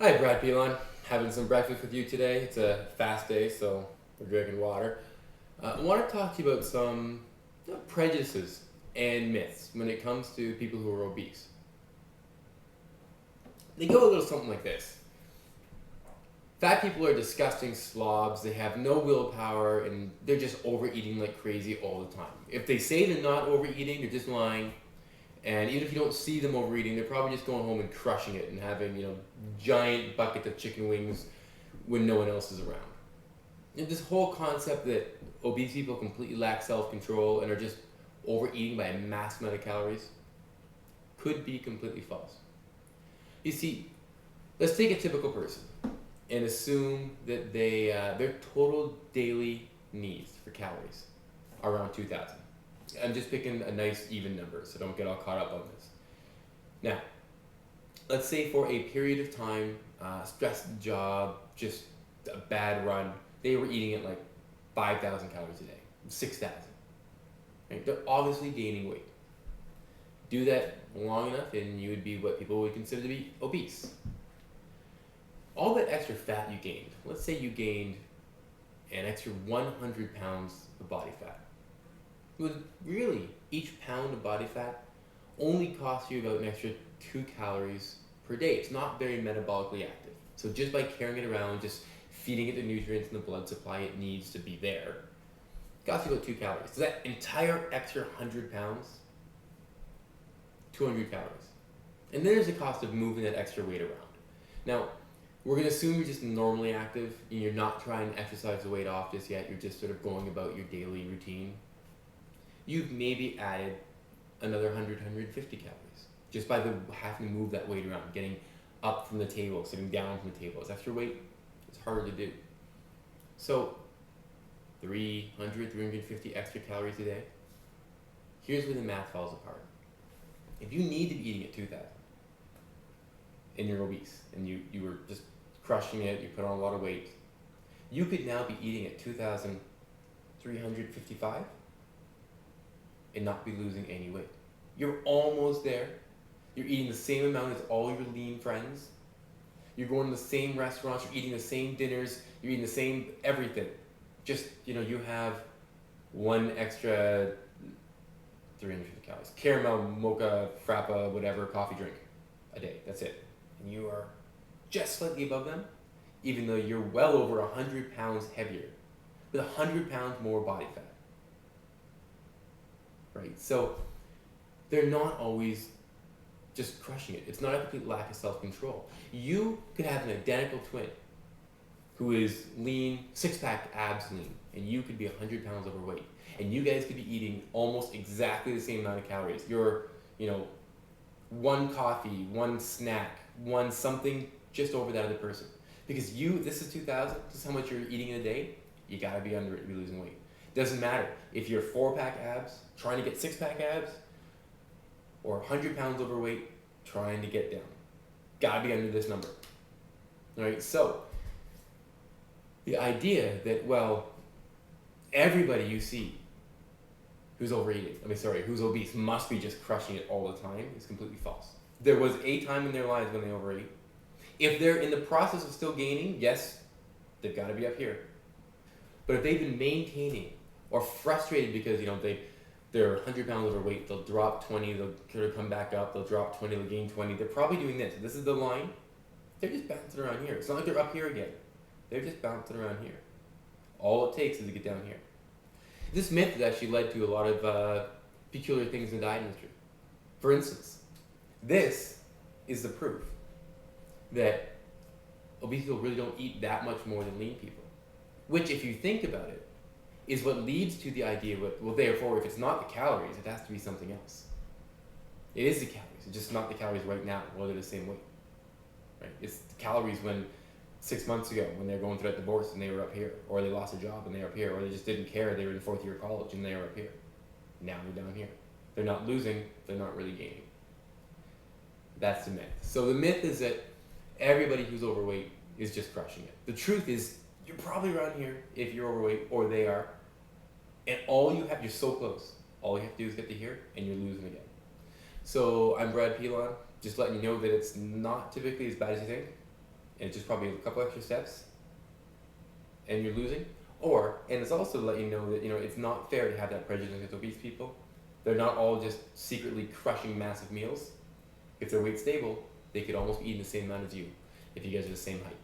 Hi, Brad Pilon. Having some breakfast with you today. It's a fast day, so we're drinking water. I want to talk to you about some prejudices and myths when it comes to people who are obese. They go a little something like this. Fat people are disgusting slobs, they have no willpower, and they're just overeating like crazy all the time. If they say they're not overeating, they're just lying. And even if you don't see them overeating, they're probably just going home and crushing it and having, giant buckets of chicken wings when no one else is around. And this whole concept that obese people completely lack self-control and are just overeating by a mass amount of calories could be completely false. You see, let's take a typical person and assume that their total daily needs for calories are around 2,000. I'm just picking a nice even number, so don't get all caught up on this. Now, let's say for a period of time, stressed job, just a bad run, they were eating at like 5,000 calories a day, 6,000. Right? They're obviously gaining weight. Do that long enough, and you would be what people would consider to be obese. All that extra fat you gained, let's say you gained an extra 100 pounds of body fat. Would really each pound of body fat only costs you about an extra 2 calories per day. It's not very metabolically active. So just by carrying it around, just feeding it the nutrients and the blood supply it needs to be there, it costs you about 2 calories. So that entire extra 100 pounds, 200 calories. And then there's the cost of moving that extra weight around. Now, we're going to assume you're just normally active and you're not trying to exercise the weight off just yet. You're just sort of going about your daily routine. You've maybe added another 100, 150 calories just by having to move that weight around, getting up from the table, sitting down from the table. It's extra weight. It's harder to do. So 300, 350 extra calories a day. Here's where the math falls apart. If you need to be eating at 2,000 and you're obese and you were just crushing it, you put on a lot of weight, you could now be eating at 2,355 and not be losing any weight. You're almost there. You're eating the same amount as all your lean friends. You're going to the same restaurants, you're eating the same dinners, you're eating the same everything. Just, you have one extra 350 calories. Caramel, mocha, frappa, whatever, coffee drink a day. That's it. And you are just slightly above them, even though you're well over 100 pounds heavier, with 100 pounds more body fat. Right? So they're not always just crushing it. It's not a complete lack of self-control. You could have an identical twin who is lean, six-pack abs lean, and you could be 100 pounds overweight. And you guys could be eating almost exactly the same amount of calories. You're, one coffee, one snack, one something just over that other person. Because this is 2,000, this is how much you're eating in a day, you gotta be under it to be losing weight. Doesn't matter if you're 4-pack abs, trying to get 6-pack abs, or 100 pounds overweight, trying to get down. Gotta be under this number. All right, so the idea that, everybody you see who's who's obese must be just crushing it all the time is completely false. There was a time in their lives when they overate. If they're in the process of still gaining, yes, they've got to be up here. But if they've been maintaining or frustrated because they're 100 pounds overweight, they'll drop 20, they'll come back up, they'll drop 20, they'll gain 20. They're probably doing this. This is the line. They're just bouncing around here. It's not like they're up here again. They're just bouncing around here. All it takes is to get down here. This myth has actually led to a lot of peculiar things in the diet industry. For instance, this is the proof that obese people really don't eat that much more than lean people. Which, if you think about it, is what leads to the idea therefore, if it's not the calories, it has to be something else. It is the calories. It's just not the calories right now while they're the same weight. Right? It's the calories when 6 months ago when they're going through that divorce and they were up here, or they lost a job and they were up here, or they just didn't care, they were in 4th year of college and they were up here. Now they're down here. They're not losing, they're not really gaining. That's the myth. So the myth is that everybody who's overweight is just crushing it. The truth is, you're probably around here if you're overweight, or they are, and you're so close. All you have to do is get to here, and you're losing again. So I'm Brad Pilon, just letting you know that it's not typically as bad as you think, and it's just probably a couple extra steps, and you're losing. And it's also to let you know that it's not fair to have that prejudice against obese people. They're not all just secretly crushing massive meals. If they're weight stable, they could almost be eating the same amount as you if you guys are the same height.